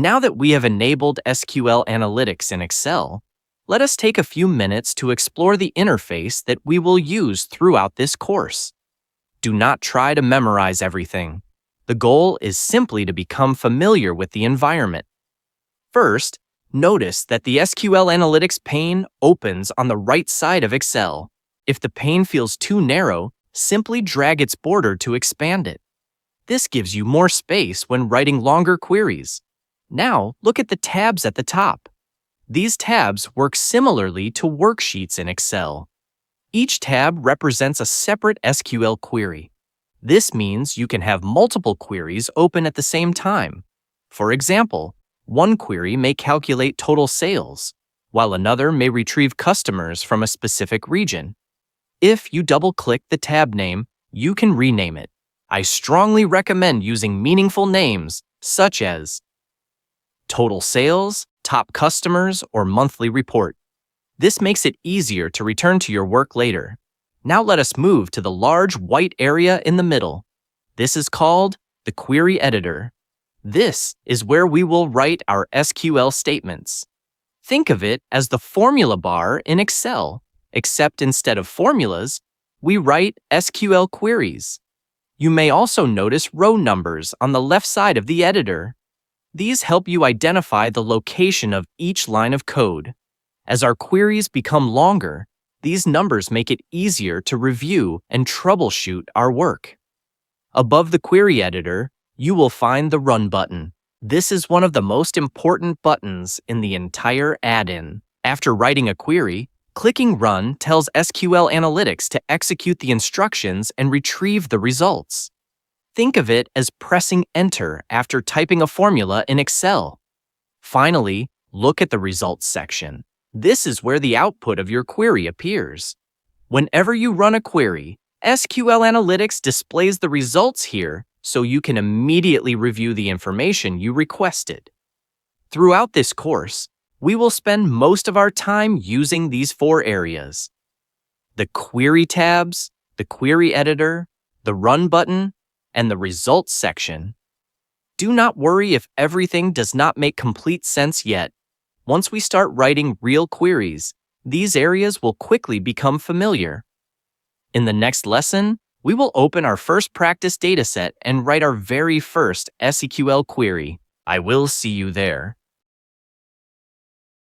Now that we have enabled SQL Analytics in Excel, let us take a few minutes to explore the interface that we will use throughout this course. Do not try to memorize everything. The goal is simply to become familiar with the environment. First, notice that the SQL Analytics pane opens on the right side of Excel. If the pane feels too narrow, simply drag its border to expand it. This gives you more space when writing longer queries. Now, look at the tabs at the top. These tabs work similarly to worksheets in Excel. Each tab represents a separate SQL query. This means you can have multiple queries open at the same time. For example, one query may calculate total sales, while another may retrieve customers from a specific region. If you double-click the tab name, you can rename it. I strongly recommend using meaningful names such as total sales, top customers, or monthly report. This makes it easier to return to your work later. Now let us move to the large white area in the middle. This is called the query editor. This is where we will write our SQL statements. Think of it as the formula bar in Excel, except instead of formulas, we write SQL queries. You may also notice row numbers on the left side of the editor. These help you identify the location of each line of code. As our queries become longer, these numbers make it easier to review and troubleshoot our work. Above the query editor, you will find the Run button. This is one of the most important buttons in the entire add-in. After writing a query, clicking Run tells SQL Analytics to execute the instructions and retrieve the results. Think of it as pressing Enter after typing a formula in Excel. Finally, look at the Results section. This is where the output of your query appears. Whenever you run a query, SQL Analytics displays the results here so you can immediately review the information you requested. Throughout this course, we will spend most of our time using these four areas: the Query tabs, the Query editor, the Run button, and the Results section. Do not worry if everything does not make complete sense yet. Once we start writing real queries, these areas will quickly become familiar. In the next lesson, we will open our first practice dataset and write our very first SQL query. I will see you there.